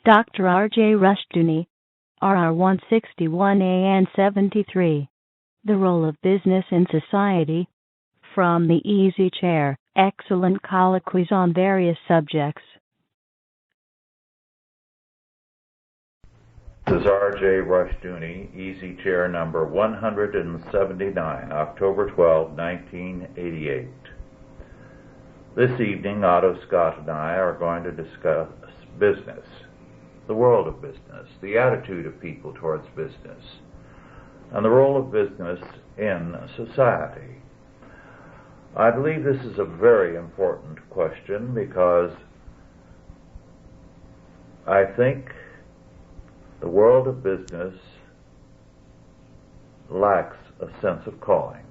Dr. R.J. Rushdoony, RR 161A and 73. The Role of Business in Society. From the Easy Chair, excellent colloquies on various subjects. This is R.J. Rushdoony, Easy Chair number 179, October 12, 1988. This evening, Otto Scott and I are going to discuss business, the world of business, the attitude of people towards business, and the role of business in society. I believe this is a very important question because I think the world of business lacks a sense of calling.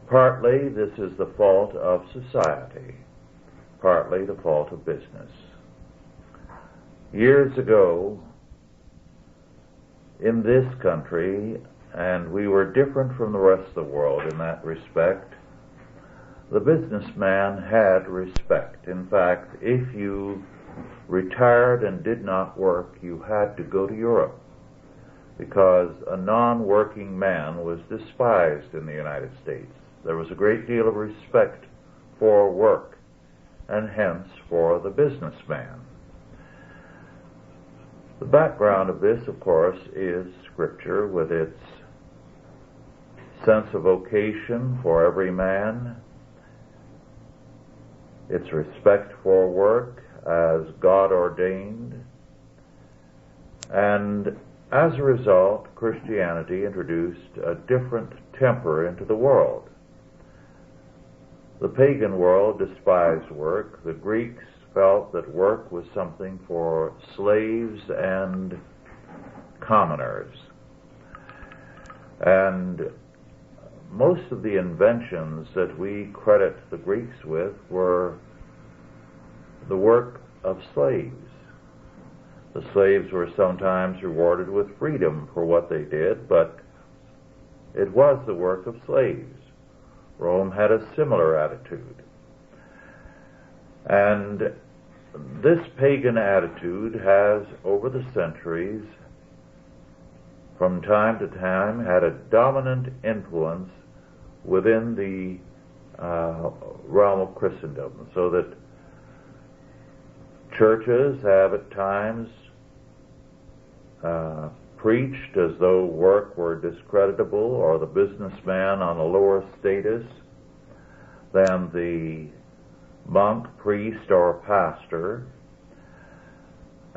Partly this is the fault of society, partly the fault of business. Years ago, in this country, and we were different from the rest of the world in that respect, the businessman had respect. In fact, if you retired and did not work, you had to go to Europe, because a non-working man was despised in the United States. There was a great deal of respect for work, and hence for the businessman. The background of this, of course, is Scripture with its sense of vocation for every man, its respect for work as God ordained, and as a result, Christianity introduced a different temper into the world. The pagan world despised work. The Greeks felt that work was something for slaves and commoners. And most of the inventions that we credit the Greeks with were the work of slaves. The slaves were sometimes rewarded with freedom for what they did, but it was the work of slaves. Rome had a similar attitude. And this pagan attitude has, over the centuries, from time to time, had a dominant influence within the realm of Christendom, so that churches have at times preached as though work were discreditable, or the businessman on a lower status than the monk, priest, or pastor,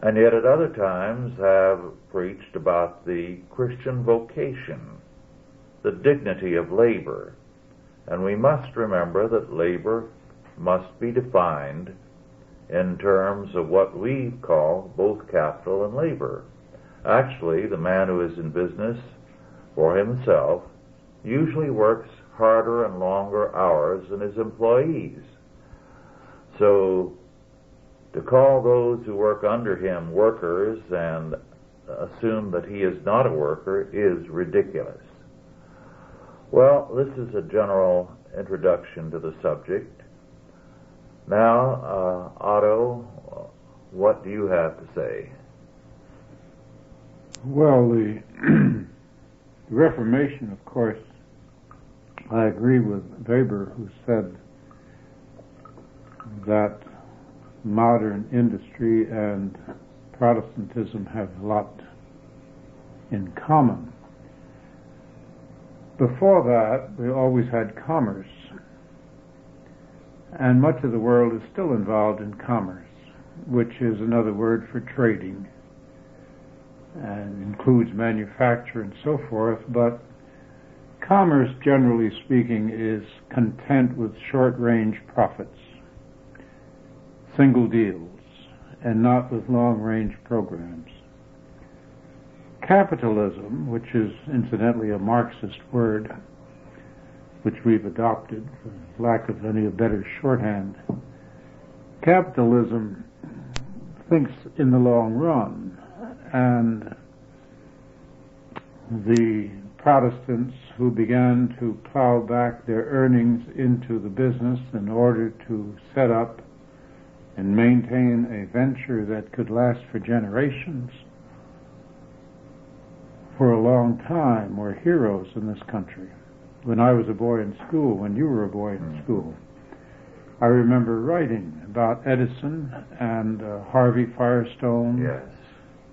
and yet at other times have preached about the Christian vocation, the dignity of labor. And we must remember that labor must be defined in terms of what we call both capital and labor. Actually, the man who is in business for himself usually works harder and longer hours than his employees. So to call those who work under him workers and assume that he is not a worker is ridiculous. Well, this is a general introduction to the subject. Now, Otto, what do you have to say? Well, the Reformation, of course, I agree with Weber, who said that modern industry and Protestantism have a lot in common. Before that, we always had commerce, and much of the world is still involved in commerce, which is another word for trading, and includes manufacture and so forth, but commerce, generally speaking, is content with short-range profits, single deals, and not with long-range programs. Capitalism, which is incidentally a Marxist word, which we've adopted for lack of any better shorthand, capitalism thinks in the long run, and the Protestants who began to plow back their earnings into the business in order to set up and maintain a venture that could last for generations for a long time were heroes in this country. When I was a boy in school, when you were a boy in school, I remember writing about Edison and Harvey Firestone, Yes.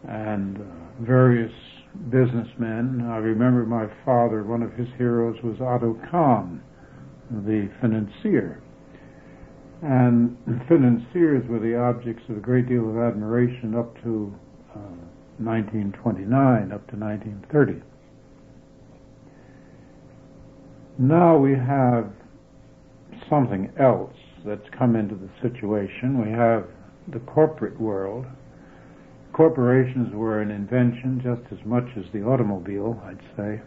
and various businessmen. I remember my father, one of his heroes was Otto Kahn, the financier. And financiers were the objects of a great deal of admiration up to 1929, up to 1930. Now we have something else that's come into the situation. We have the corporate world. Corporations were an invention just as much as the automobile, I'd say.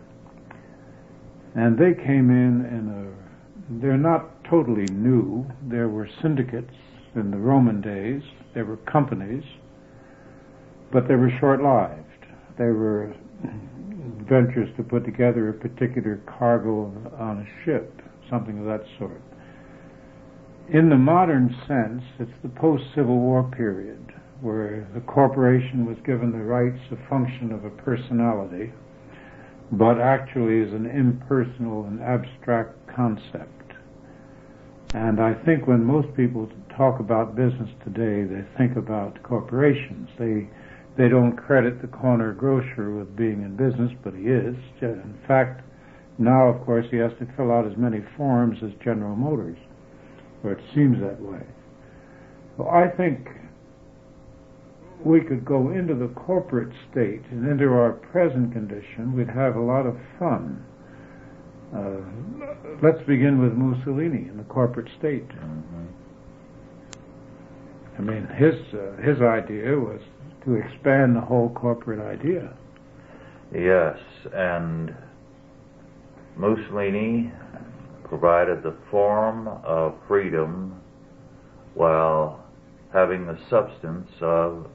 And they came in they're not totally new. There were syndicates in the Roman days. There were companies, but they were short-lived. They were ventures to put together a particular cargo on a ship, something of that sort. In the modern sense, it's the post-Civil War period, where the corporation was given the rights of function of a personality, but actually is an impersonal and abstract concept. And I think when most people talk about business today, they think about corporations. They don't credit the corner grocer with being in business, but he is. In fact, now, of course, he has to fill out as many forms as General Motors, or it seems that way. So I think we could go into the corporate state and into our present condition. We'd have a lot of fun. Let's begin with Mussolini in the corporate state. Mm-hmm. I mean, his idea was to expand the whole corporate idea. Yes, and Mussolini provided the form of freedom while having the substance of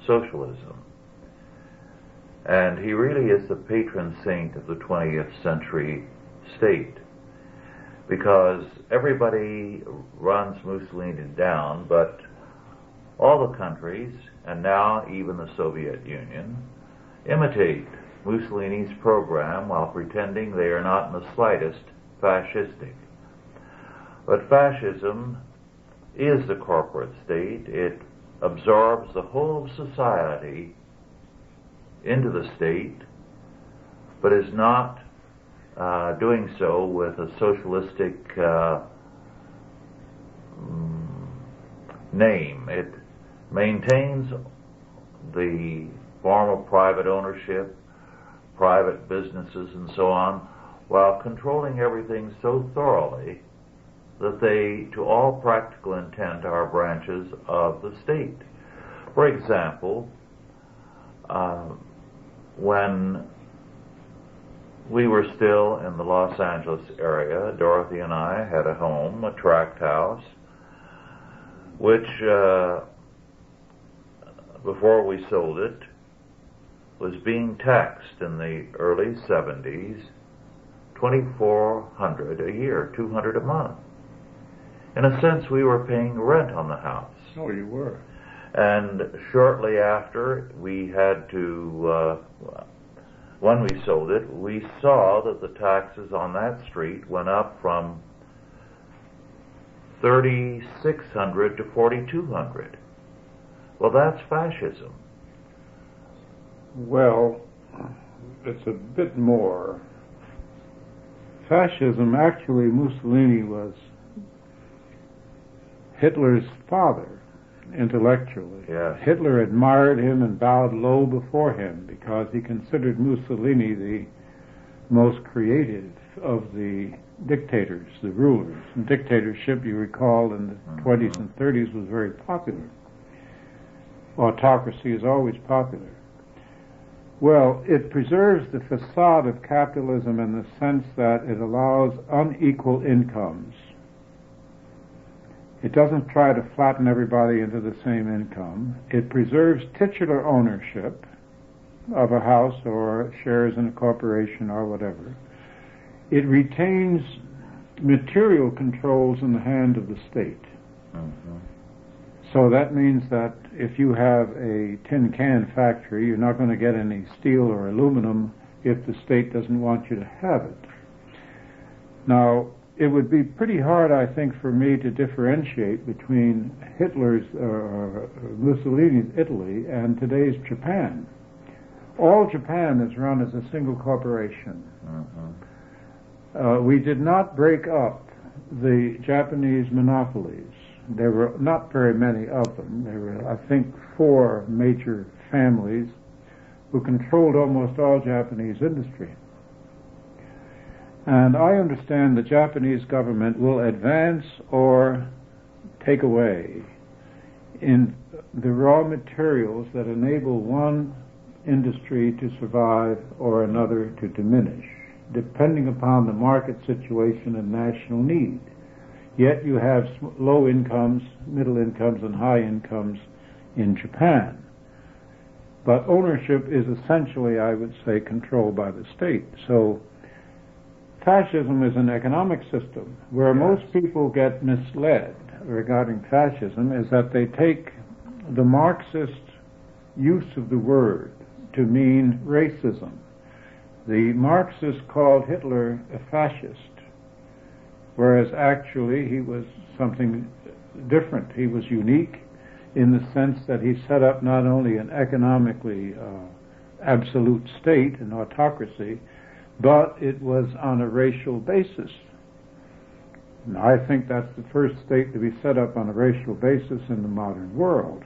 socialism. And he really is the patron saint of the 20th century state, because everybody runs Mussolini down, but all the countries, and now even the Soviet Union, imitate Mussolini's program while pretending they are not in the slightest fascistic. But fascism is the corporate state. It absorbs the whole of society into the state, but is not doing so with a socialistic name. It maintains the form of private ownership, private businesses, and so on, while controlling everything so thoroughly that they, to all practical intent, are branches of the state. For example, when we were still in the Los Angeles area, Dorothy and I had a home, a tract house, which, before we sold it, was being taxed in the early 70s, $2,400 a year, $200 a month. In a sense, we were paying rent on the house. Oh, you were. And shortly after, we had to, when we sold it, we saw that the taxes on that street went up from $3,600 to $4,200. Well, that's fascism. Well, it's a bit more. Fascism, actually, Mussolini was Hitler's father, intellectually. Yes. Hitler admired him and bowed low before him because he considered Mussolini the most creative of the dictators, the rulers. And dictatorship, you recall, in the 20s and 30s was very popular. Autocracy is always popular. Well, it preserves the facade of capitalism in the sense that it allows unequal incomes. It doesn't try to flatten everybody into the same income. It preserves titular ownership of a house or shares in a corporation or whatever. It retains material controls in the hand of the state. Mm-hmm. So that means that if you have a tin can factory, you're not going to get any steel or aluminum if the state doesn't want you to have it. Now, it would be pretty hard, I think, for me to differentiate between Hitler's or Mussolini's Italy and today's Japan. All Japan is run as a single corporation. We did not break up the Japanese monopolies. There were not very many of them. There were, I think, 4 major families who controlled almost all Japanese industry. And I understand the Japanese government will advance or take away in the raw materials that enable one industry to survive or another to diminish, depending upon the market situation and national need. Yet you have low incomes, middle incomes, and high incomes in Japan. But ownership is essentially, I would say, controlled by the state. So fascism is an economic system. Where most people get misled regarding fascism is that they take the Marxist use of the word to mean racism. The Marxists called Hitler a fascist, whereas actually he was something different. He was unique in the sense that he set up not only an economically absolute state, an autocracy, but it was on a racial basis. And I think that's the first state to be set up on a racial basis in the modern world.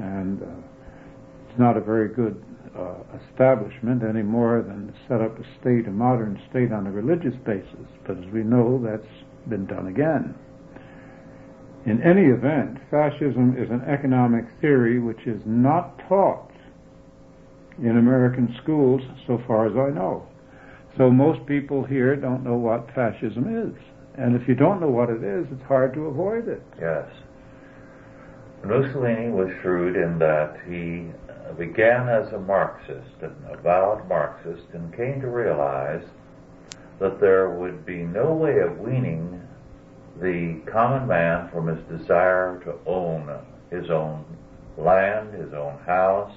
And it's not a very good establishment any more than to set up a modern state on a religious basis. But as we know, that's been done again. In any event, fascism is an economic theory which is not taught in American schools so far as I know. So most people here don't know what fascism is. And if you don't know what it is, it's hard to avoid it. Yes. Mussolini was shrewd in that he began as a Marxist, an avowed Marxist, and came to realize that there would be no way of weaning the common man from his desire to own his own land, his own house,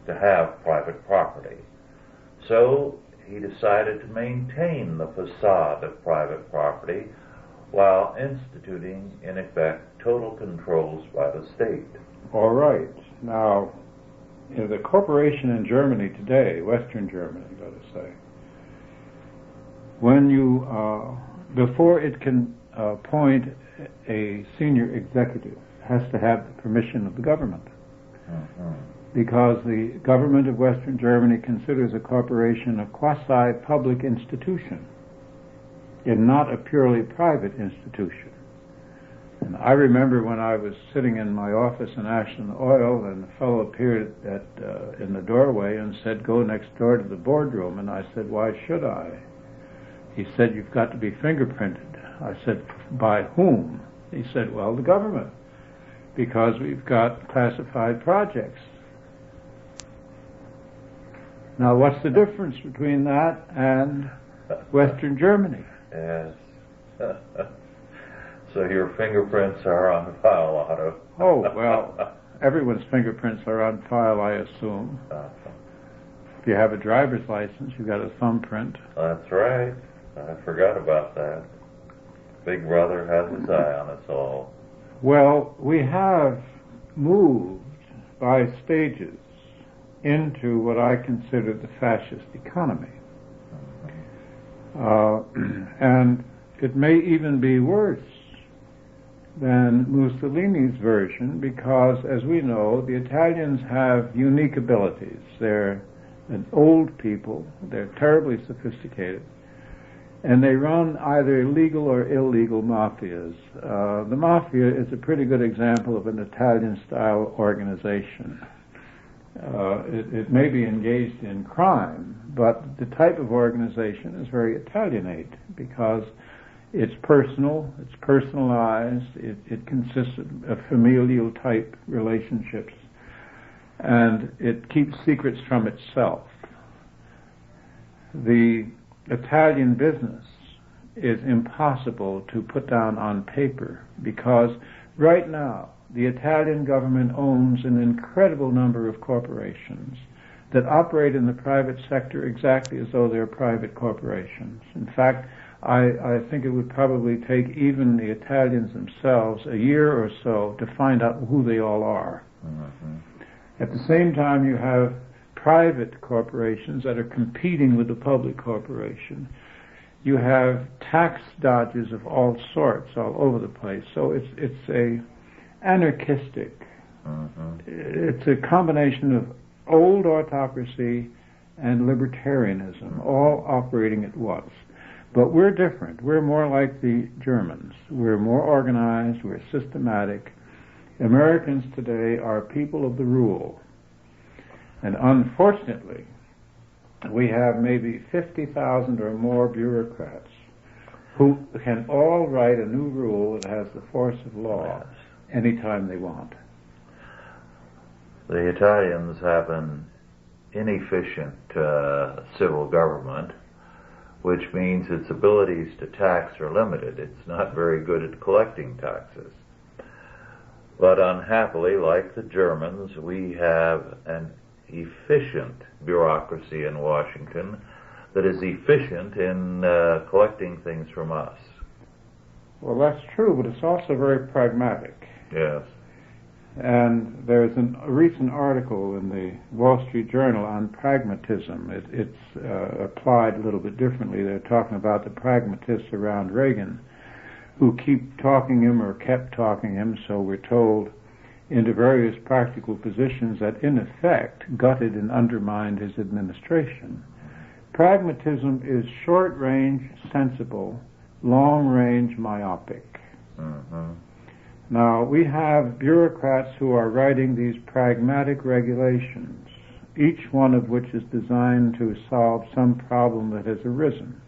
to have private property. So he decided to maintain the facade of private property while instituting, in effect, total controls by the state. All right. Now, in the corporation in Germany today, Western Germany, let us say, when you, before it can appoint a senior executive, has to have the permission of the government. Because the government of Western Germany considers a corporation a quasi-public institution and not a purely private institution. And I remember when I was sitting in my office in Ashland Oil, and a fellow appeared in the doorway and said, "Go next door to the boardroom." And I said, "Why should I?" He said, "You've got to be fingerprinted." I said, "By whom?" He said, "Well, the government, because we've got classified projects." Now, what's the difference between that and Western Germany? Yes. So your fingerprints are on file, Otto. Oh, well, everyone's fingerprints are on file, I assume. If you have a driver's license, you've got a thumbprint. That's right. I forgot about that. Big Brother has his eye on us all. Well, we have moved by stages into what I consider the fascist economy. And it may even be worse than Mussolini's version, because, as we know, the Italians have unique abilities. They're an old people, they're terribly sophisticated, and they run either legal or illegal mafias. The mafia is a pretty good example of an Italian-style organization. It may be engaged in crime, but the type of organization is very Italianate, because it's personal, it's personalized, it consists of familial type relationships, and it keeps secrets from itself. The Italian business is impossible to put down on paper, because right now the Italian government owns an incredible number of corporations that operate in the private sector exactly as though they're private corporations. In fact, I think it would probably take even the Italians themselves a year or so to find out who they all are. Mm-hmm. At the same time, you have private corporations that are competing with the public corporation. You have tax dodges of all sorts all over the place. So it's a anarchistic. Mm-hmm. It's a combination of old autocracy and libertarianism, all operating at once. But we're different. We're more like the Germans. We're more organized. We're systematic. Americans today are people of the rule. And unfortunately, we have maybe 50,000 or more bureaucrats who can all write a new rule that has the force of law anytime they want. The Italians have an inefficient civil government, which means its abilities to tax are limited. It's not very good at collecting taxes. But unhappily, like the Germans, we have an efficient bureaucracy in Washington that is efficient in collecting things from us. Well, that's true, but it's also very pragmatic. Yes. And there's a recent article in the Wall Street Journal on pragmatism. It's applied a little bit differently. They're talking about the pragmatists around Reagan who keep talking him or kept talking him, so we're told, into various practical positions that in effect gutted and undermined his administration. Pragmatism is short-range, sensible, long-range, myopic. Mm-hmm. Now, we have bureaucrats who are writing these pragmatic regulations, each one of which is designed to solve some problem that has arisen,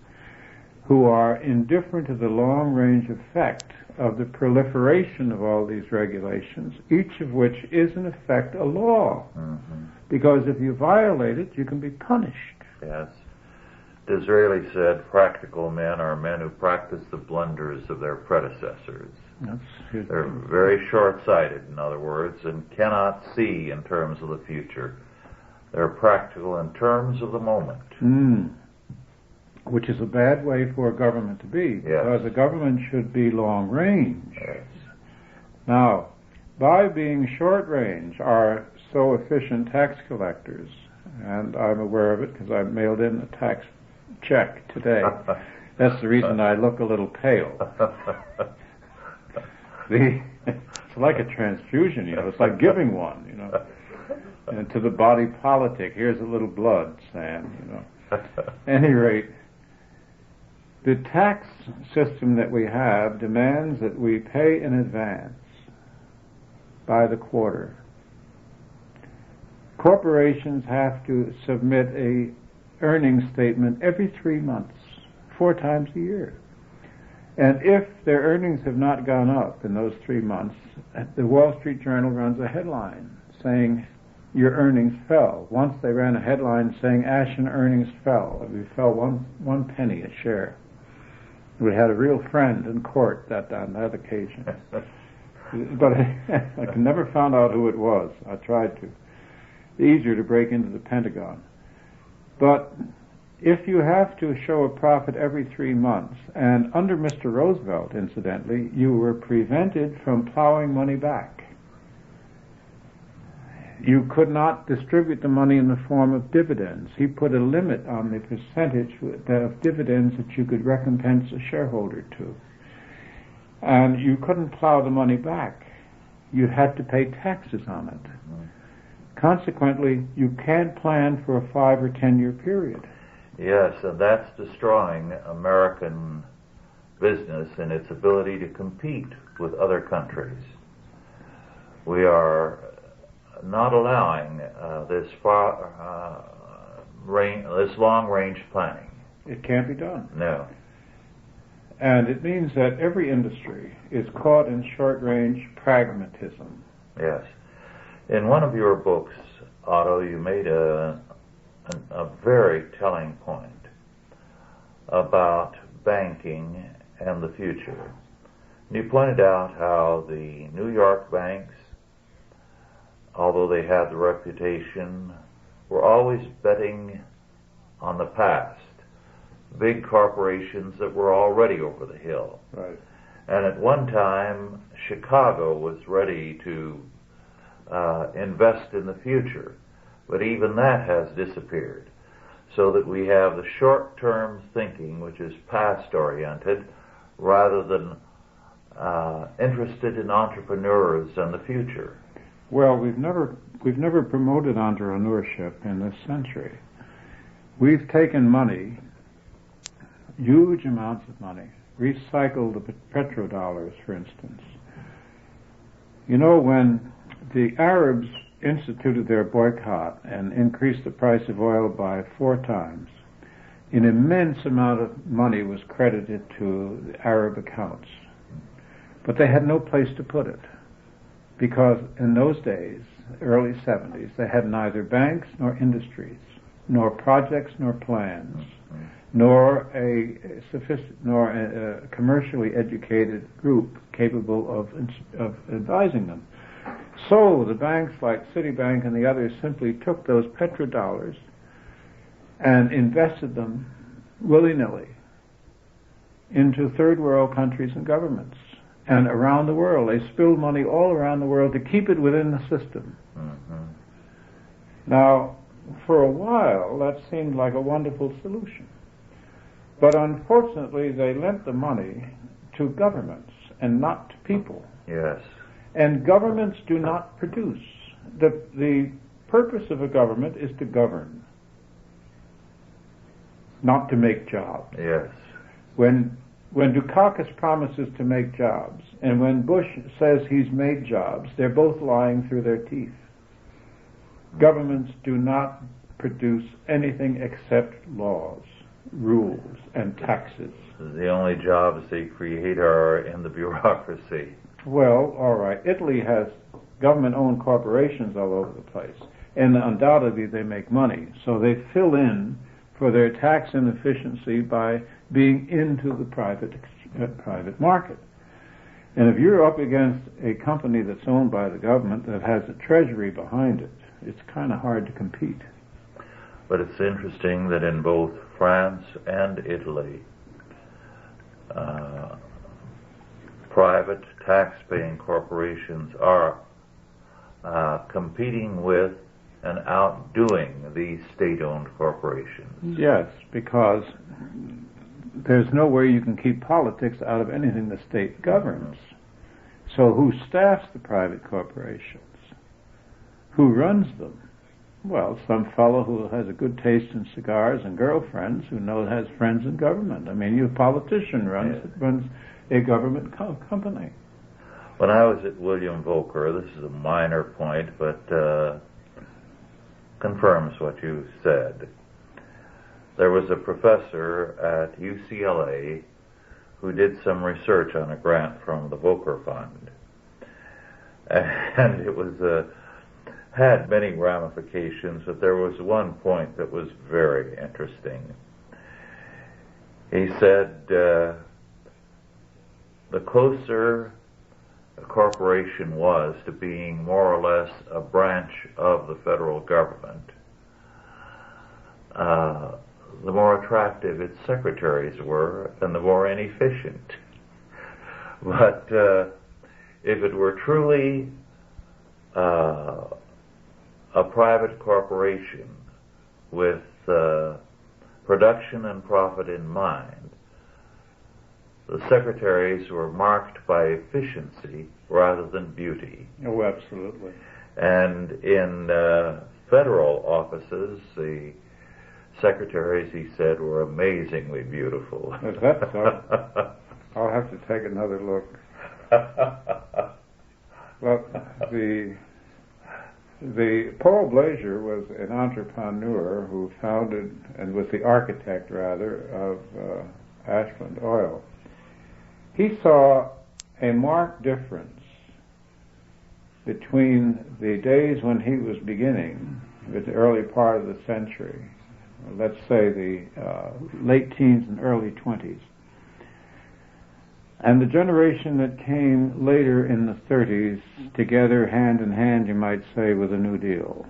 who are indifferent to the long-range effect of the proliferation of all these regulations, each of which is in effect a law. Mm-hmm. Because if you violate it, you can be punished. Yes. Disraeli said, practical men are men who practice the blunders of their predecessors. They're very short-sighted, in other words, and cannot see in terms of the future. They're practical in terms of the moment. Which is a bad way for a government to be, because a government should be long-range. Yes. Now, by being short-range, our so efficient tax collectors, and I'm aware of it because I mailed in a tax check today. That's the reason I look a little pale. It's like a transfusion, It's like giving one, And to the body politic, here's a little blood, Sam, At any rate, the tax system that we have demands that we pay in advance by the quarter. Corporations have to submit a earnings statement every 3 months, 4 times a year. And if their earnings have not gone up in those 3 months, the Wall Street Journal runs a headline saying your earnings fell. Once they ran a headline saying Ashen earnings fell. We fell one penny a share. We had a real friend in court on that occasion. But I could never found out who it was. I tried to. Easier to break into the Pentagon. But if you have to show a profit every 3 months, and under Mr. Roosevelt, incidentally, you were prevented from plowing money back. You could not distribute the money in the form of dividends. He put a limit on the percentage of dividends that you could recompense a shareholder to. And you couldn't plow the money back. You had to pay taxes on it. Consequently, you can't plan for a 5 or 10 year period. Yes, and that's destroying American business and its ability to compete with other countries. We are not allowing this long-range planning. It can't be done. No. And it means that every industry is caught in short-range pragmatism. Yes. In one of your books, Otto, you made a very telling point about banking and the future. And you pointed out how the New York banks although they had the reputation, were always betting on the past. Big corporations that were already over the hill. Right. And at one time, Chicago was ready to invest in the future. But even that has disappeared. So that we have the short-term thinking, which is past-oriented, rather than interested in entrepreneurs and the future. Well, we've never promoted entrepreneurship in this century. We've taken money, huge amounts of money, recycled the petrodollars, for instance. You know, when the Arabs instituted their boycott and increased the price of oil by 4 times, an immense amount of money was credited to the Arab accounts. But they had no place to put it, because in those days, early 70s, they had neither banks nor industries, nor projects nor plans, nor a commercially educated group capable of advising them. So the banks like Citibank and the others simply took those petrodollars and invested them willy-nilly into third world countries and governments. And around the world, they spilled money all around the world to keep it within the system. Mm-hmm. Now, for a while, that seemed like a wonderful solution. But unfortunately, they lent the money to governments and not to people. Yes. And governments do not produce. The purpose of a government is to govern, not to make jobs. Yes. When Dukakis promises to make jobs, and when Bush says he's made jobs, they're both lying through their teeth. Governments do not produce anything except laws, rules, and taxes. The only jobs they create are in the bureaucracy. Well, all right. Italy has government-owned corporations all over the place, and undoubtedly they make money. So they fill in for their tax inefficiency by being into the private market. And if you're up against a company that's owned by the government that has a treasury behind it, it's kind of hard to compete. But it's interesting that in both France and Italy, private tax-paying corporations are competing with and outdoing these state-owned corporations. Yes, because there's no way you can keep politics out of anything the state governs. So who staffs the private corporations? Who runs them? Well, some fellow who has a good taste in cigars and girlfriends who has friends in government. I mean, your politician runs a government company. When I was at William Volker, this is a minor point, but confirms what you said. There was a professor at UCLA who did some research on a grant from the Volker Fund. And it was had many ramifications, but there was one point that was very interesting. He said, the closer a corporation was to being more or less a branch of the federal government, the more attractive its secretaries were and the more inefficient. But if it were truly a private corporation with production and profit in mind, the secretaries were marked by efficiency rather than beauty. Oh, absolutely. And in federal offices, the secretaries, he said, were amazingly beautiful. Is that so? I'll have to take another look. Well, the Paul Blazier was an entrepreneur who founded, and was the architect, rather, of Ashland Oil. He saw a marked difference between the days when he was beginning, the early part of the century, let's say the late teens and early 20s, And the generation that came later in the 30s, together hand in hand, you might say, with the New Deal.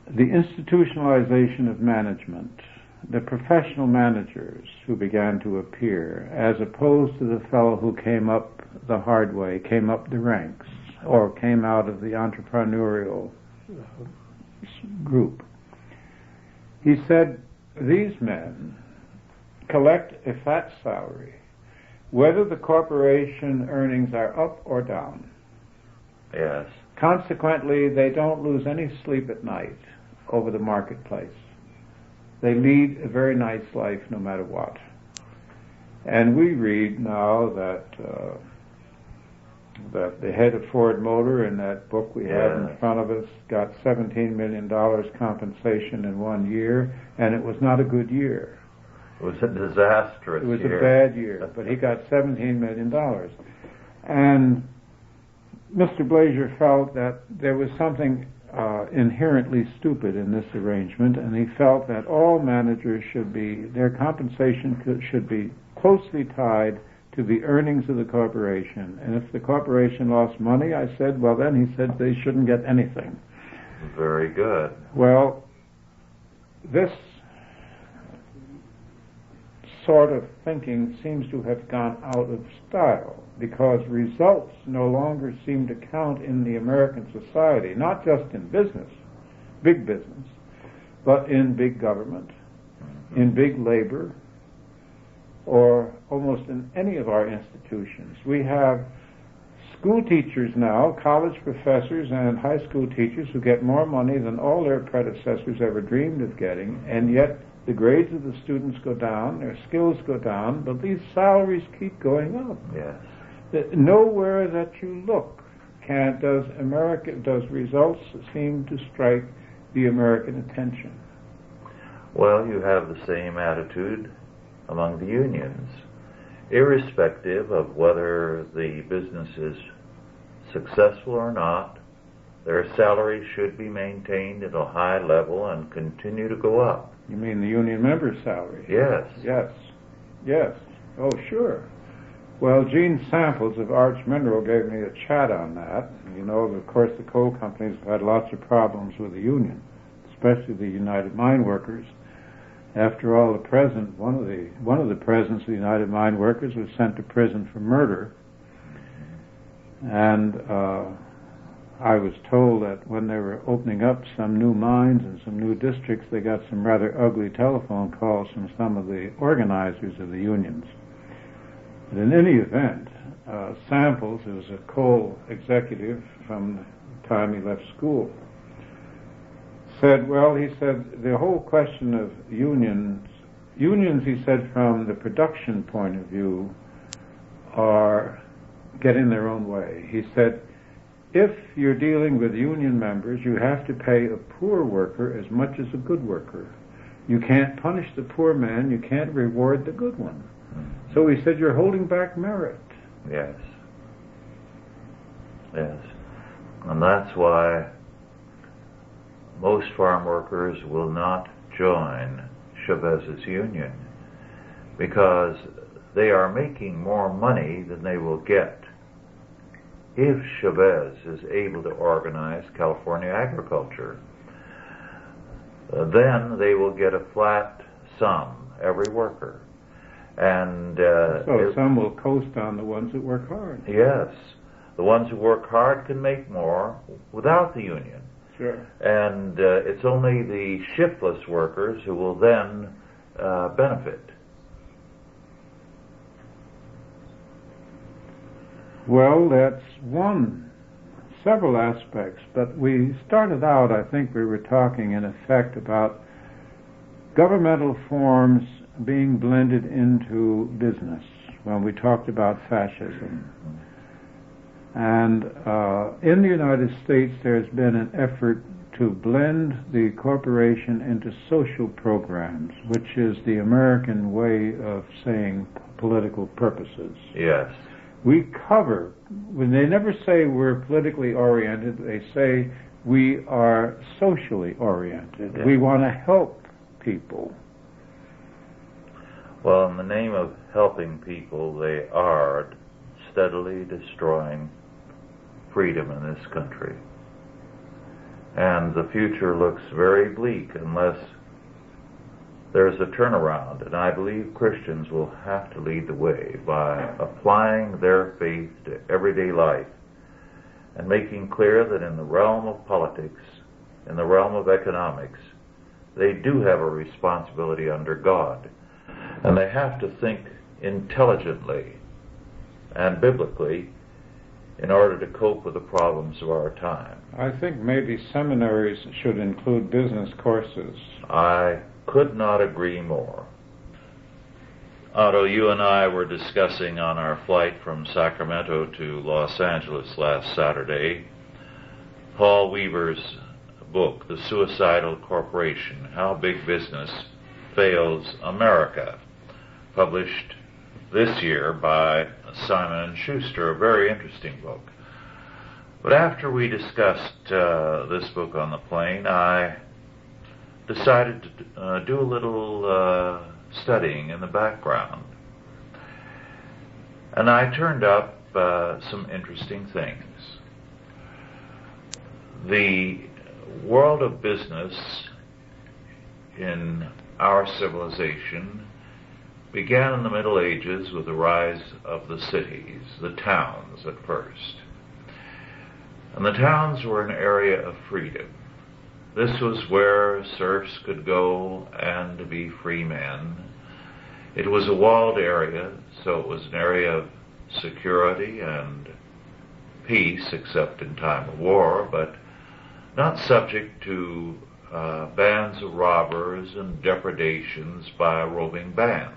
The institutionalization of management, the professional managers who began to appear, as opposed to the fellow who came up the hard way, came up the ranks, or came out of the entrepreneurial group. He said, these men collect a fat salary, whether the corporation earnings are up or down. Yes. Consequently, they don't lose any sleep at night over the marketplace. They lead a very nice life no matter what. And we read now that the head of Ford Motor in that book we have in front of us got $17 million compensation in 1 year, and it was not a good year. It was a disastrous year. It was a bad year, but he got $17 million. And Mr. Blazer felt that there was something inherently stupid in this arrangement, and he felt that all managers their compensation should be closely tied to the earnings of the corporation. And if the corporation lost money, I said, well then, he said, they shouldn't get anything. Very good. Well, this sort of thinking seems to have gone out of style, because results no longer seem to count in the American society, not just in business, big business, but in big government, in big labor, or almost in any of our institutions. We have school teachers now, college professors and high school teachers, who get more money than all their predecessors ever dreamed of getting, and yet the grades of the students go down, their skills go down, but these salaries keep going up. Yes. Nowhere that you look does results seem to strike the American attention. Well, you have the same attitude among the unions. Irrespective of whether the business is successful or not, their salary should be maintained at a high level and continue to go up. You mean the union members' salary? Yes. Yes. Oh, sure. Well, Gene Samples of Arch Mineral gave me a chat on that. You know, of course, the coal companies have had lots of problems with the union, especially the United Mine Workers. After all, one of the presidents of the United Mine Workers was sent to prison for murder. And I was told that when they were opening up some new mines and some new districts, they got some rather ugly telephone calls from some of the organizers of the unions. But in any event, Samples, who was a coal executive from the time he left school, said, the whole question of unions, he said, from the production point of view, are get in their own way. He said, if you're dealing with union members, you have to pay a poor worker as much as a good worker. You can't punish the poor man, you can't reward the good one. So he said, you're holding back merit. Yes. And that's why most farm workers will not join Chavez's union, because they are making more money than they will get if Chavez is able to organize California agriculture. Then they will get a flat sum, every worker. And so some will coast on the ones that work hard. Yes. The ones who work hard can make more without the union. Sure. And it's only the shiftless workers who will then benefit. Well, that's several aspects, but we started out, I think we were talking in effect about governmental forms being blended into business when we talked about fascism. And in the United States, there's been an effort to blend the corporation into social programs, which is the American way of saying political purposes. Yes. We cover, when they never say we're politically oriented, they say we are socially oriented. Yes. We want to help people. Well, in the name of helping people, they are steadily destroying freedom in this country. And the future looks very bleak unless there's a turnaround. And I believe Christians will have to lead the way by applying their faith to everyday life and making clear that in the realm of politics, in the realm of economics, they do have a responsibility under God. And they have to think intelligently and biblically in order to cope with the problems of our time. I think maybe seminaries should include business courses. I could not agree more. Otto, you and I were discussing on our flight from Sacramento to Los Angeles last Saturday Paul Weaver's book, The Suicidal Corporation, How Big Business Fails America, published this year by Simon & Schuster, a very interesting book. But after we discussed this book on the plane, I decided to do a little studying in the background. And I turned up some interesting things. The world of business in our civilization began in the Middle Ages with the rise of the cities, the towns at first. And the towns were an area of freedom. This was where serfs could go and be free men. It was a walled area, so it was an area of security and peace, except in time of war, but not subject to bands of robbers and depredations by roving bands.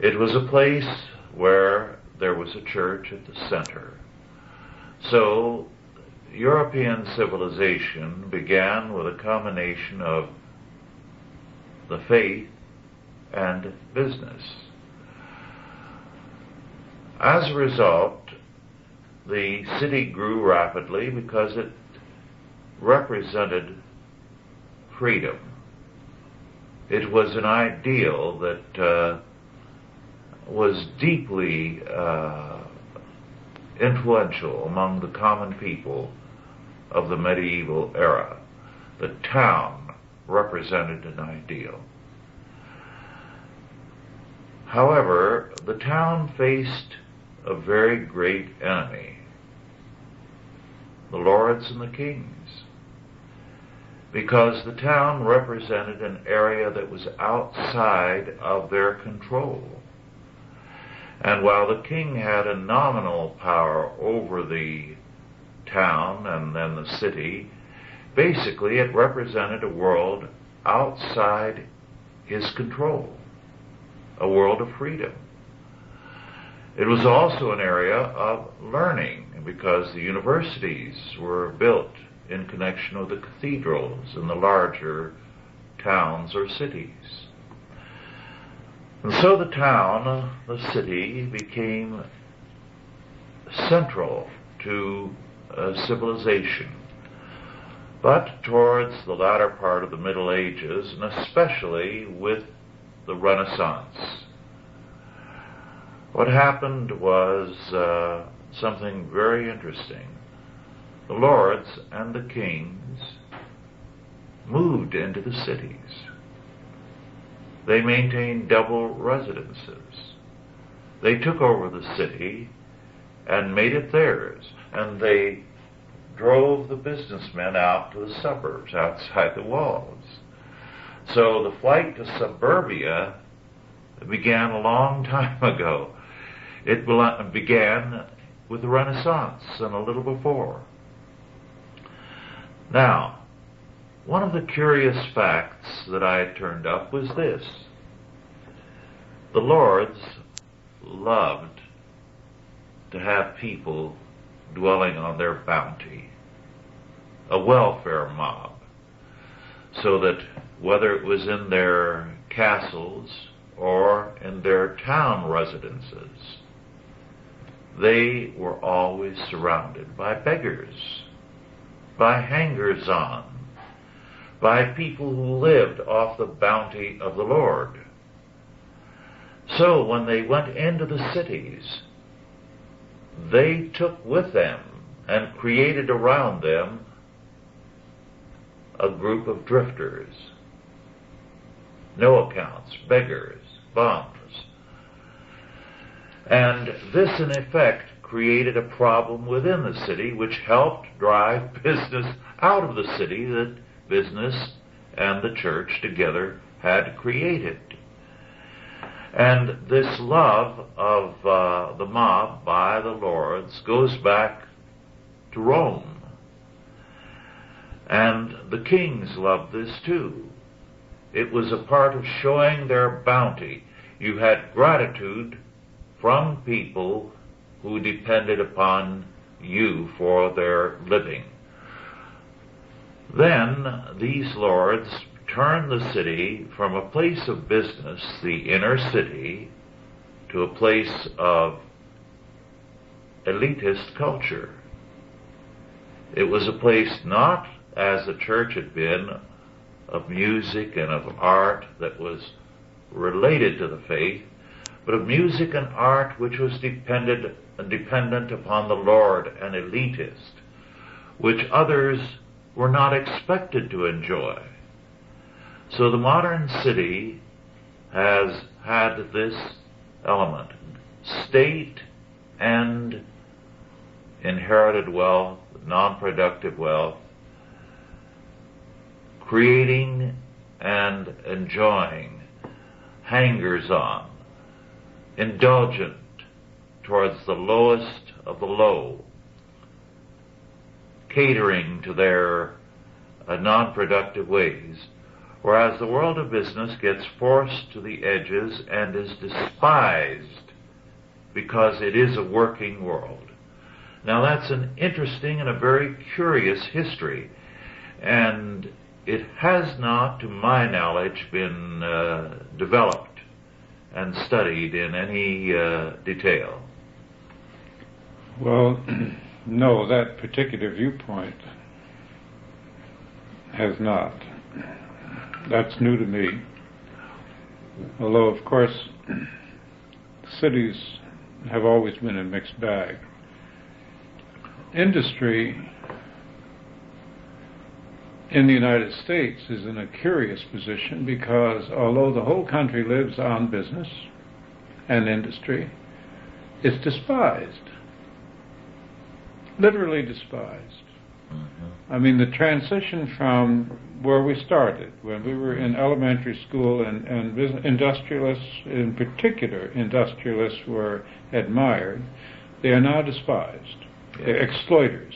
It was a place where there was a church at the center. So European civilization began with a combination of the faith and business. As a result, the city grew rapidly because it represented freedom. It was an ideal that was deeply influential among the common people of the medieval era. The town represented an ideal. However, the town faced a very great enemy, the lords and the kings, because the town represented an area that was outside of their control. And while the king had a nominal power over the town and then the city, basically it represented a world outside his control, a world of freedom. It was also an area of learning because the universities were built in connection with the cathedrals in the larger towns or cities. And so the town, the city, became central to civilization. But towards the latter part of the Middle Ages, and especially with the Renaissance, what happened was something very interesting. The lords and the kings moved into the cities. They maintained double residences. They took over the city and made it theirs, and they drove the businessmen out to the suburbs, outside the walls. So the flight to suburbia began a long time ago. It began with the Renaissance and a little before. Now, one of the curious facts that I had turned up was this. The lords loved to have people dwelling on their bounty, a welfare mob, so that whether it was in their castles or in their town residences, they were always surrounded by beggars, by hangers-on, by people who lived off the bounty of the Lord. So when they went into the cities, they took with them and created around them a group of drifters, no accounts, beggars, bums. And this, in effect, created a problem within the city which helped drive business out of the city that business and the church together had created. And this love of the mob by the lords goes back to Rome. And the kings loved this too. It was a part of showing their bounty. You had gratitude from people who depended upon you for their living. Then these lords turned the city from a place of business, the inner city, to a place of elitist culture. It was a place not, as the church had been, of music and of art that was related to the faith, but of music and art which was dependent upon the Lord and elitist, which others were not expected to enjoy. So the modern city has had this element, state and inherited wealth, non-productive wealth, creating and enjoying, hangers-on, indulgent towards the lowest of the low, catering to their non-productive ways, whereas the world of business gets forced to the edges and is despised because it is a working world. Now that's an interesting and a very curious history, and it has not, to my knowledge, been developed and studied in any detail. Well, no, that particular viewpoint has not. That's new to me. Although, of course, cities have always been a mixed bag. Industry in the United States is in a curious position because although the whole country lives on business and industry, it's despised. Literally despised. Mm-hmm. I mean, the transition from where we started, when we were in elementary school and industrialists, in particular, industrialists were admired, they are now despised. Yeah. They're exploiters.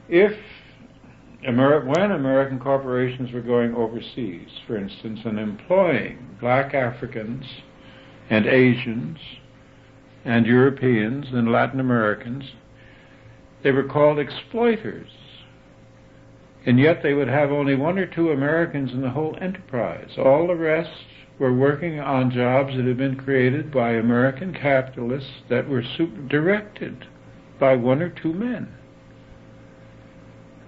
When American corporations were going overseas, for instance, and employing black Africans and Asians and Europeans and Latin Americans, they were called exploiters. And yet they would have only one or two Americans in the whole enterprise. All the rest were working on jobs that had been created by American capitalists that were directed by one or two men.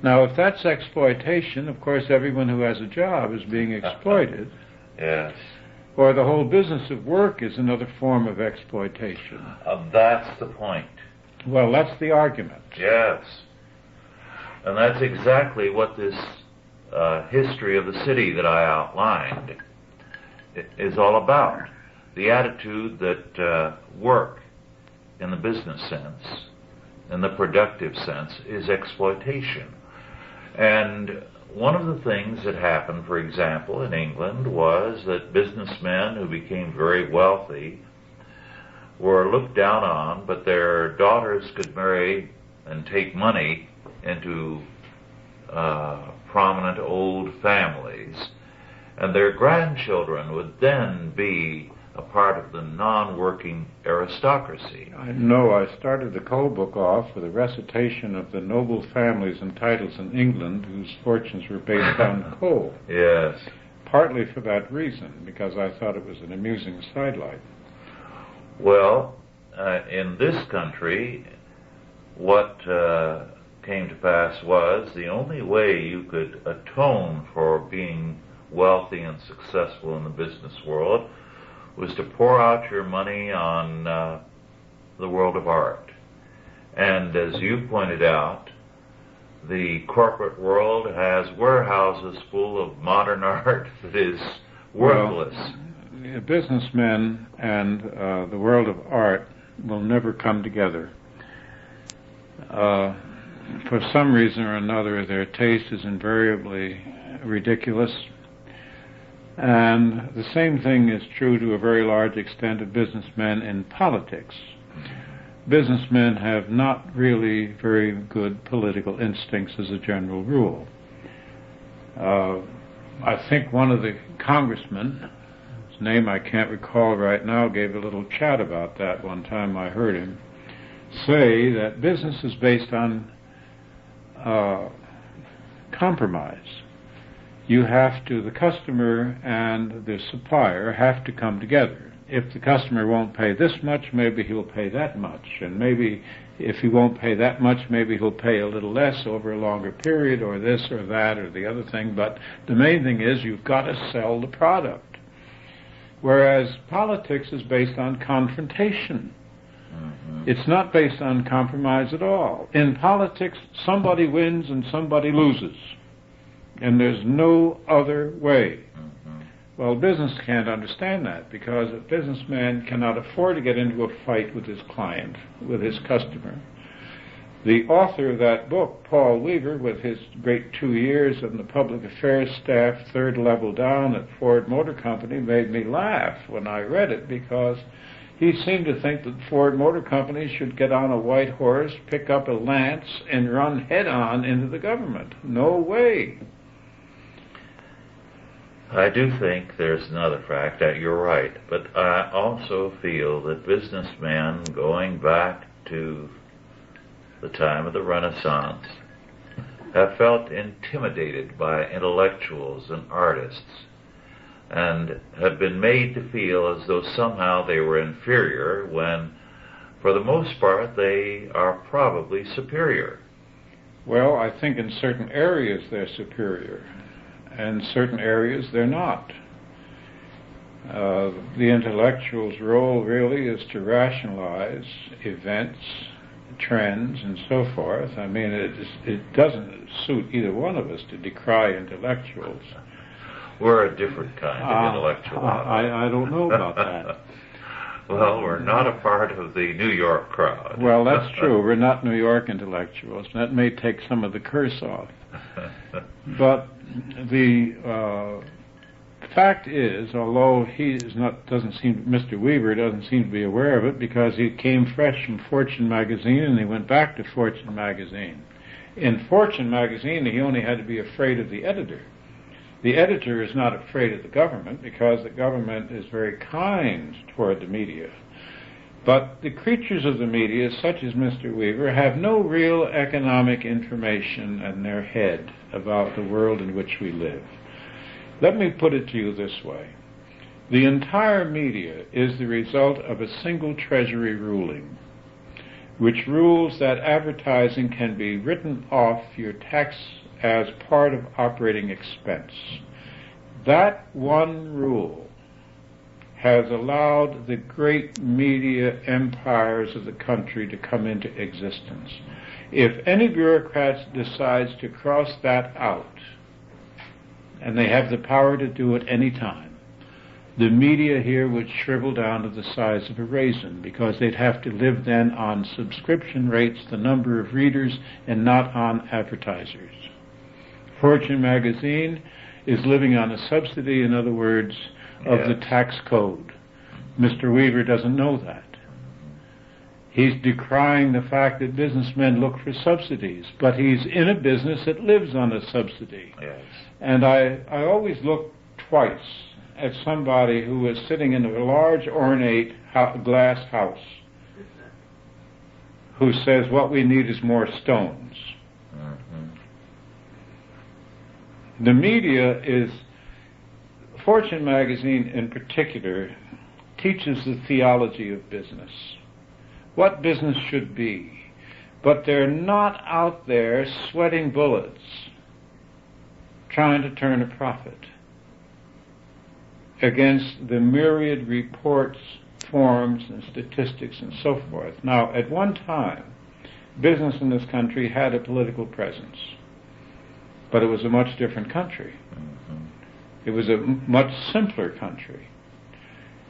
Now, if that's exploitation, of course everyone who has a job is being exploited. Yes. Or the whole business of work is another form of exploitation. That's the point. Well, that's the argument. Yes. And that's exactly what this history of the city that I outlined is all about. The attitude that work, in the business sense, in the productive sense, is exploitation. And one of the things that happened, for example, in England was that businessmen who became very wealthy were looked down on, but their daughters could marry and take money into prominent old families, and their grandchildren would then be a part of the non-working aristocracy. I know. I started the coal book off with a recitation of the noble families and titles in England whose fortunes were based on coal. Yes. Partly for that reason, because I thought it was an amusing sidelight. Well, in this country, what came to pass was the only way you could atone for being wealthy and successful in the business world was to pour out your money on the world of art. And as you pointed out, the corporate world has warehouses full of modern art that is worthless. Well, businessmen and the world of art will never come together. For some reason or another, their taste is invariably ridiculous. And the same thing is true to a very large extent of businessmen in politics. Businessmen have not really very good political instincts as a general rule. I think one of the congressmen, his name I can't recall right now, gave a little chat about that one time I heard him say that business is based on compromise. You have to, the customer and the supplier have to come together. If the customer won't pay this much, maybe he'll pay that much. And maybe if he won't pay that much, maybe he'll pay a little less over a longer period, or this or that or the other thing. But the main thing is you've got to sell the product. Whereas politics is based on confrontation. It's not based on compromise at all. In politics, somebody wins and somebody loses. And there's no other way. Well, business can't understand that, because a businessman cannot afford to get into a fight with his client, with his customer. The author of that book, Paul Weaver, with his great 2 years on the public affairs staff, third level down at Ford Motor Company, made me laugh when I read it, because he seemed to think that Ford Motor Company should get on a white horse, pick up a lance, and run head-on into the government. No way. I do think there's another fact that you're right, but I also feel that businessmen, going back to the time of the Renaissance, have felt intimidated by intellectuals and artists, and have been made to feel as though somehow they were inferior when, for the most part, they are probably superior. Well, I think in certain areas they're superior. And certain areas they're not. The intellectual's role really is to rationalize events, trends, and so forth. I mean, it doesn't suit either one of us to decry intellectuals. We're a different kind of intellectual. I don't know about that. Well, we're not a part of the New York crowd. Well, that's true. We're not New York intellectuals. That may take some of the curse off. But the fact is, although Mr. Weaver doesn't seem to be aware of it, because he came fresh from Fortune magazine and he went back to Fortune magazine. In Fortune magazine, he only had to be afraid of the editor. The editor is not afraid of the government, because the government is very kind toward the media. But the creatures of the media, such as Mr. Weaver, have no real economic information in their head about the world in which we live. Let me put it to you this way. The entire media is the result of a single Treasury ruling, which rules that advertising can be written off your tax as part of operating expense. That one rule has allowed the great media empires of the country to come into existence. If any bureaucrat decides to cross that out, and they have the power to do it any time, the media here would shrivel down to the size of a raisin, because they'd have to live then on subscription rates, the number of readers, and not on advertisers. Fortune magazine is living on a subsidy, in other words, of the tax code. Mr. Weaver doesn't know that. He's decrying the fact that businessmen look for subsidies, but he's in a business that lives on a subsidy. Yes. And I always look twice at somebody who is sitting in a large, ornate glass house, who says what we need is more stones. The media is, Fortune magazine in particular, teaches the theology of business. What business should be. but they're not out there sweating bullets trying to turn a profit against the myriad reports, forms, and statistics and so forth. Now, at one time, business in this country had a political presence, but it was a much different country. It was a much simpler country.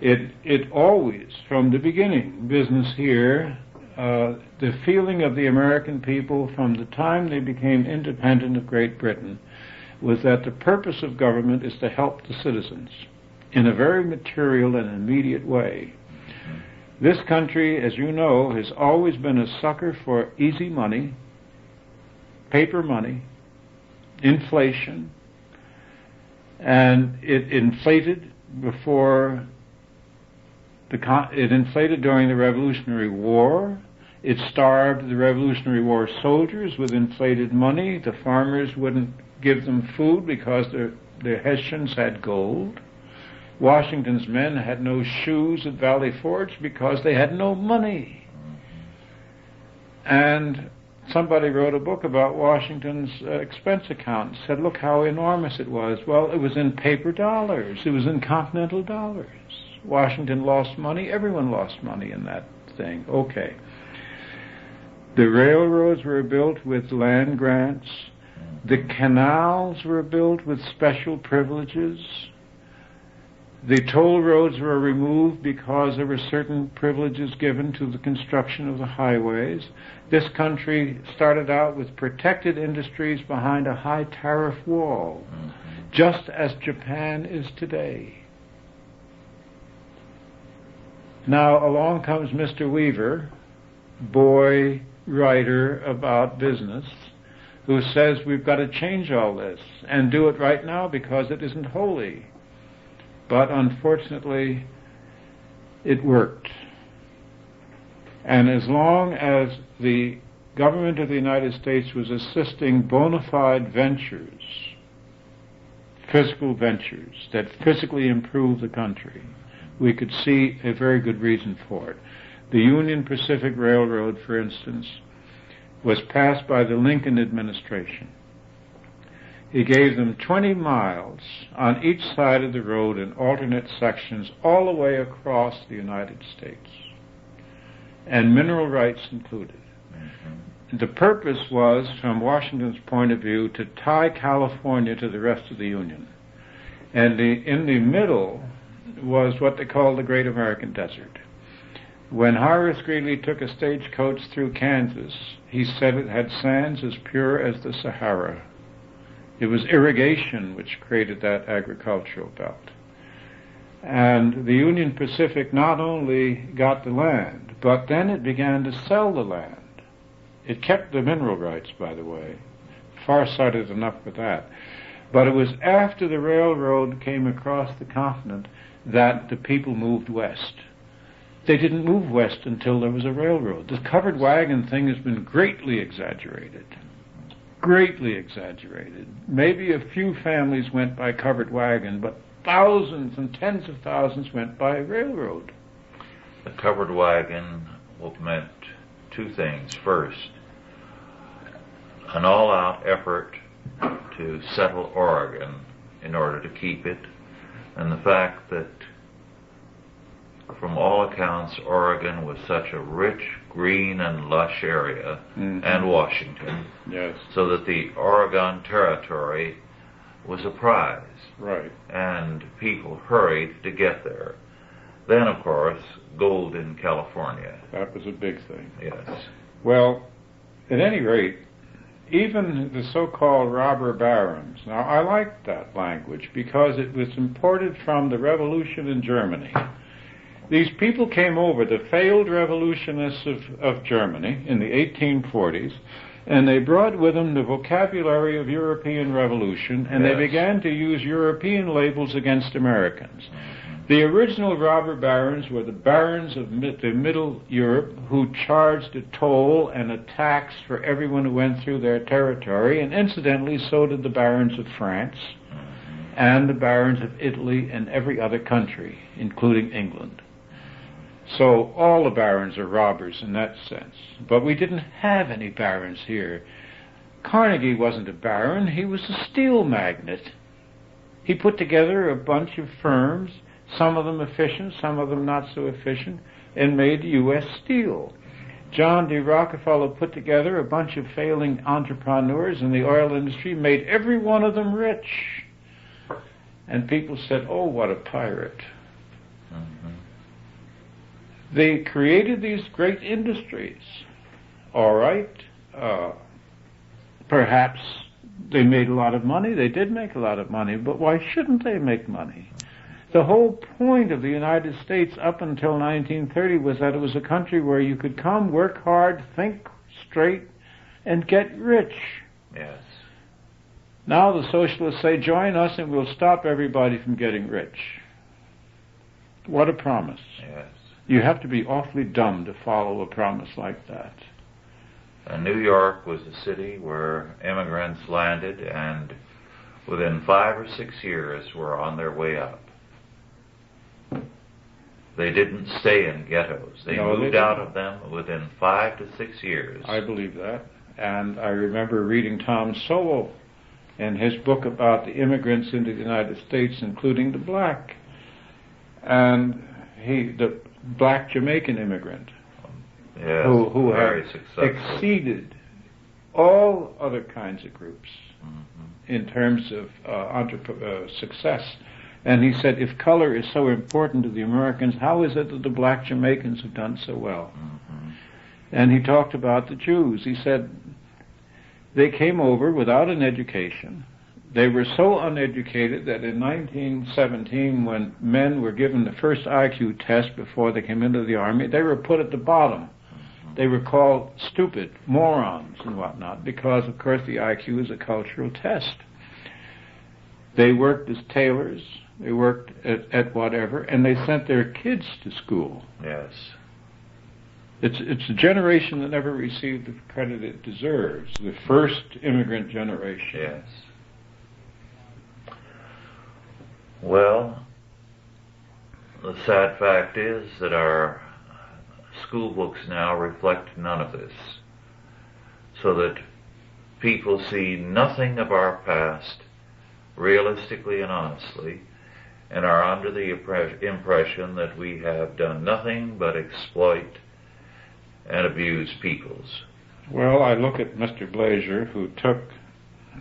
It always, from the beginning, business here, the feeling of the American people from the time they became independent of Great Britain was that the purpose of government is to help the citizens in a very material and immediate way. This country, as you know, has always been a sucker for easy money, paper money, inflation, and it inflated during the Revolutionary War. It starved the Revolutionary War soldiers with inflated money. The farmers wouldn't give them food because their Hessians had gold. Washington's men had no shoes at Valley Forge because they had no money. And somebody wrote a book about Washington's expense account and said, look how enormous it was. Well, it was in paper dollars. It was in continental dollars. Washington lost money. Everyone lost money in that thing. Okay. The railroads were built with land grants. The canals were built with special privileges. The toll roads were removed because there were certain privileges given to the construction of the highways. This country started out with protected industries behind a high tariff wall, just as Japan is today. Now along comes Mr. Weaver, boy writer about business, who says we've got to change all this and do it right now because it isn't holy. But unfortunately, it worked. And as long as the government of the United States was assisting bona fide ventures, physical ventures that physically improved the country, we could see a very good reason for it. The Union Pacific Railroad, for instance, was passed by the Lincoln administration. He gave them 20 miles on each side of the road in alternate sections all the way across the United States, and mineral rights included. The purpose was, from Washington's point of view, to tie California to the rest of the Union. And in the middle was what they called the Great American Desert. When Horace Greeley took a stagecoach through Kansas, he said it had sands as pure as the Sahara. It was irrigation which created that agricultural belt. And the Union Pacific not only got the land, but then it began to sell the land. It kept the mineral rights, by the way. Far-sighted enough for that. But it was after the railroad came across the continent that the people moved west. They didn't move west until there was a railroad. The covered wagon thing has been greatly exaggerated. Greatly exaggerated. Maybe a few families went by covered wagon, but thousands and tens of thousands went by railroad. The covered wagon meant two things. First, an all-out effort to settle Oregon in order to keep it, and the fact that from all accounts Oregon was such a rich, green and lush area, and Washington, yes, so that the Oregon Territory was a prize, right, and people hurried to get there. Then, of course, gold in California. That was a big thing. Yes. Well, at any rate, even the so-called robber barons, now I like that language because it was imported from the revolution in Germany. These people came over, the failed revolutionists of Germany in the 1840s, and they brought with them the vocabulary of European revolution, and yes, they began to use European labels against Americans. The original robber barons were the barons of the Middle Europe who charged a toll and a tax for everyone who went through their territory, and incidentally so did the barons of France and the barons of Italy and every other country, including England. So all the barons are robbers in that sense. But we didn't have any barons here. Carnegie wasn't a baron, he was a steel magnate. He put together a bunch of firms, some of them efficient, some of them not so efficient, and made U.S. Steel. John D. Rockefeller put together a bunch of failing entrepreneurs in the oil industry, made every one of them rich. And people said, oh, what a pirate. Mm-hmm. They created these great industries. All right. Perhaps they made a lot of money. They did make a lot of money. But why shouldn't they make money? The whole point of the United States up until 1930 was that it was a country where you could come, work hard, think straight, and get rich. Yes. Now the socialists say, join us and we'll stop everybody from getting rich. What a promise. Yes. You have to be awfully dumb to follow a promise like that. New York was a city where immigrants landed and within 5 or 6 years were on their way up. They didn't stay in ghettos. They moved out of them within 5 to 6 years. I believe that. And I remember reading Tom Sowell in his book about the immigrants into the United States, including the black. And the black Jamaican immigrant, yes, who very had successful. Exceeded all other kinds of groups Mm-hmm. in terms of success. And he said, if color is so important to the Americans, how is it that the black Jamaicans have done so well? Mm-hmm. And he talked about the Jews. He said, they came over without an education. They were so uneducated that in 1917, when men were given the first IQ test before they came into the army, they were put at the bottom. Mm-hmm. They were called stupid, morons, and whatnot, because, of course, the IQ is a cultural test. They worked as tailors, they worked at whatever, and they sent their kids to school. Yes. It's a generation that never received the credit it deserves, the first immigrant generation. Yes. Well, the sad fact is that our school books now reflect none of this, so that people see nothing of our past realistically and honestly, and are under the impression that we have done nothing but exploit and abuse peoples. Well, I look at Mr. Blazer, who took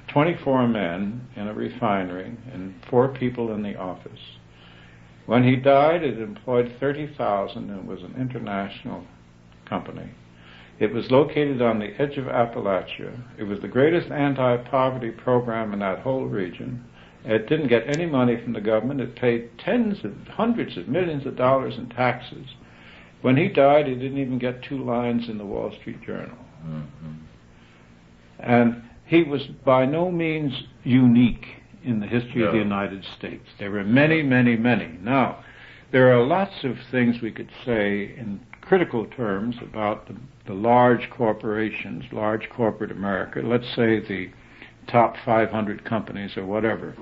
24 men in a refinery and 4 people in the office. When he died, it employed 30,000 and was an international company. It was located on the edge of Appalachia. It was the greatest anti-poverty program in that whole region. It didn't get any money from the government. It paid hundreds of millions of dollars in taxes. When he died, he didn't even get 2 lines in the Wall Street Journal. Mm-hmm. And he was by no means unique in the history of the United States. There were many, many, many. Now, there are lots of things we could say in critical terms about the large corporations, large corporate America, let's say the top 500 companies or whatever.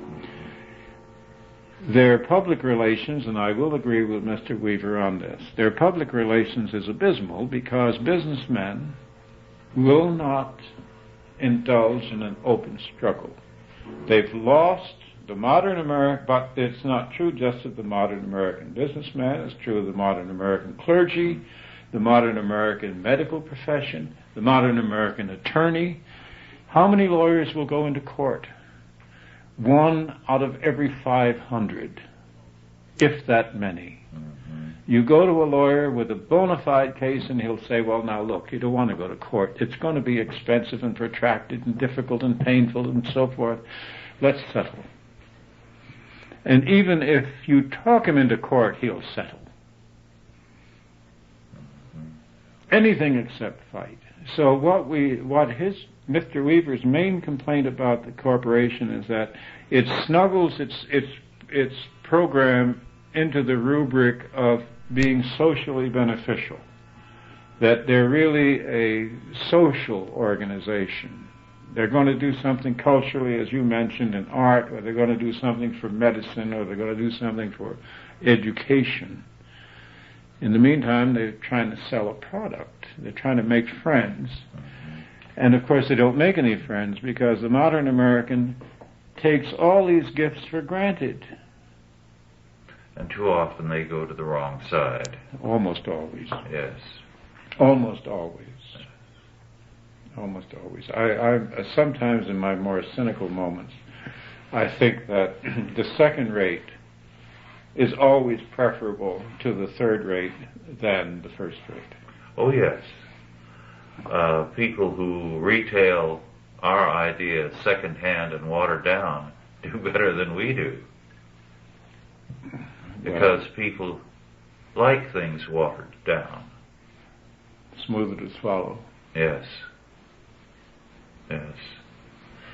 Their public relations, and I will agree with Mr. Weaver on this, their public relations is abysmal because businessmen will not indulge in an open struggle. They've lost the modern American, but it's not true just of the modern American businessman, it's true of the modern American clergy, the modern American medical profession, the modern American attorney. How many lawyers will go into court? 1 out of every 500, if that many. Mm-hmm. You go to a lawyer with a bona fide case and he'll say, well, now look, you don't want to go to court. It's going to be expensive and protracted and difficult and painful and so forth. Let's settle. And even if you talk him into court, he'll settle. Anything except fight. So Mr. Weaver's main complaint about the corporation is that it snuggles its program into the rubric of being socially beneficial, that they're really a social organization. They're going to do something culturally, as you mentioned, in art, or they're going to do something for medicine, or they're going to do something for education. In the meantime, they're trying to sell a product. They're trying to make friends. And of course, they don't make any friends because the modern American takes all these gifts for granted. And too often they go to the wrong side. Almost always. Yes. Almost always. Almost always. I sometimes in my more cynical moments, I think that the second rate is always preferable to the third rate than the first rate. Oh, yes. People who retail our ideas secondhand and watered down do better than we do. Because people like things watered down. Smoother to swallow. Yes. Yes.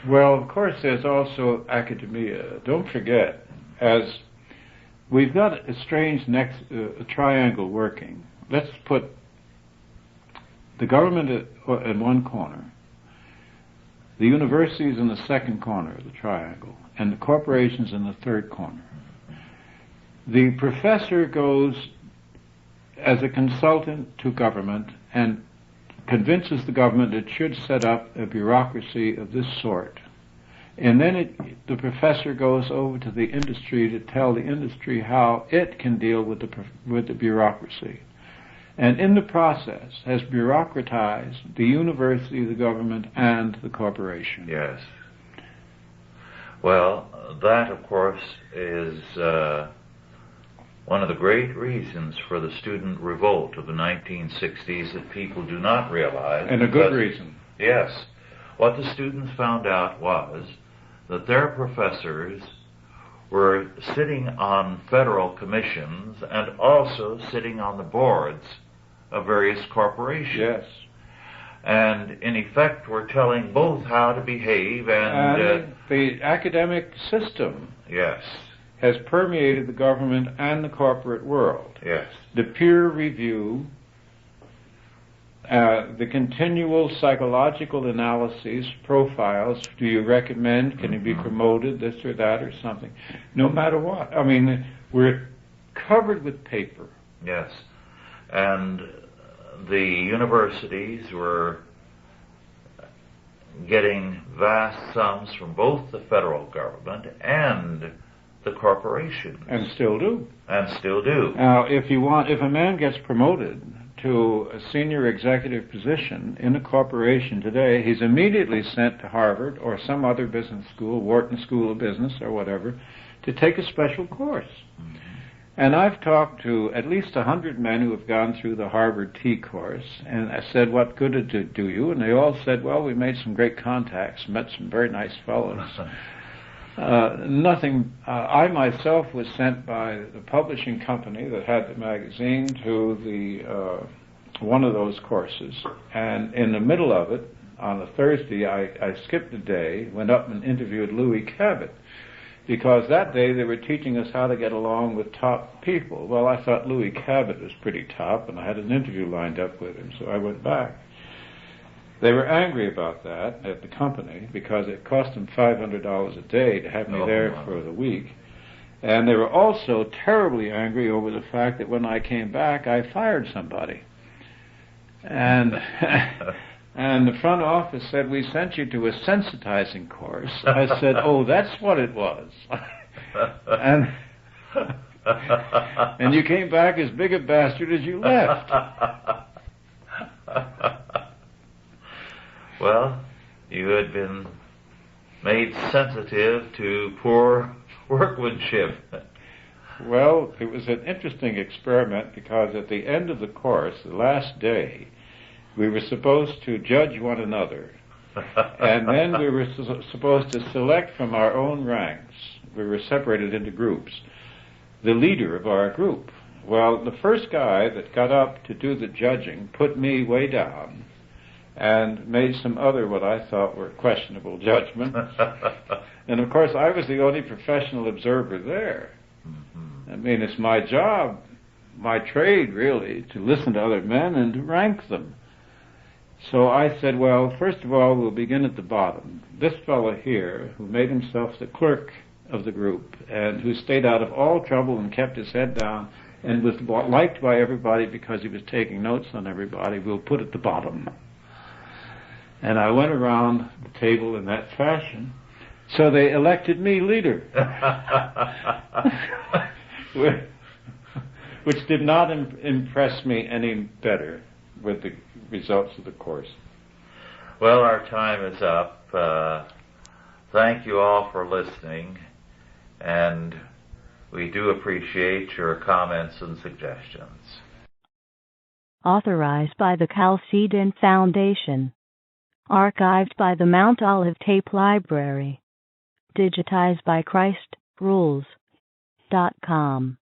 Well, of course, there's also academia. Don't forget, as we've got a strange a triangle working. Let's put the government in one corner, the universities in the second corner of the triangle, and the corporations in the third corner. The professor goes as a consultant to government and convinces the government it should set up a bureaucracy of this sort. And then the professor goes over to the industry to tell the industry how it can deal with the bureaucracy. And in the process has bureaucratized the university, the government, and the corporation. Yes. Well, that, of course, is one of the great reasons for the student revolt of the 1960s that people do not realize. And a good reason. Yes. What the students found out was that their professors were sitting on federal commissions and also sitting on the boards of various corporations. Yes. And in effect were telling both how to behave and the academic system. Yes. Has permeated the government and the corporate world. Yes. The peer review, the continual psychological analyses, profiles, do you recommend, can you be promoted, this or that or something, no matter what. I mean, we're covered with paper. Yes. And the universities were getting vast sums from both the federal government and the corporations. And still do. And still do. Now, if a man gets promoted to a senior executive position in a corporation today, he's immediately sent to Harvard or some other business school, Wharton School of Business or whatever, to take a special course. Mm-hmm. And I've talked to at least 100 men who have gone through the Harvard T course, and I said, what good did it do you? And they all said, well, we made some great contacts, met some very nice fellows. Nothing. I myself was sent by the publishing company that had the magazine to the one of those courses, and in the middle of it, on a Thursday, I skipped a day, went up and interviewed Louis Cabot, because that day they were teaching us how to get along with top people. Well, I thought Louis Cabot was pretty top, and I had an interview lined up with him, so I went back. They were angry about that at the company because it cost them $500 a day to have me there for the week. And they were also terribly angry over the fact that when I came back, I fired somebody. And and the front office said, we sent you to a sensitizing course. I said, oh, that's what it was. and you came back as big a bastard as you left. Well, you had been made sensitive to poor workmanship. Well, it was an interesting experiment because at the end of the course, the last day, we were supposed to judge one another. And then we were supposed to select from our own ranks. We were separated into groups. The leader of our group. Well, the first guy that got up to do the judging put me way down and made some other what I thought were questionable judgments. And of course I was the only professional observer there. I mean, it's my job, my trade really, to listen to other men and to rank them. So I said, well, first of all, we'll begin at the bottom. This fellow here, who made himself the clerk of the group and who stayed out of all trouble and kept his head down, and was liked by everybody because he was taking notes on everybody, we'll put at the bottom. And I went around the table in that fashion, so they elected me leader. Which did not impress me any better with the results of the course. Well, our time is up. Thank you all for listening, and we do appreciate your comments and suggestions. Authorized by the Chalcedon Foundation. Archived by the Mount Olive Tape Library. Digitized by ChristRules.com.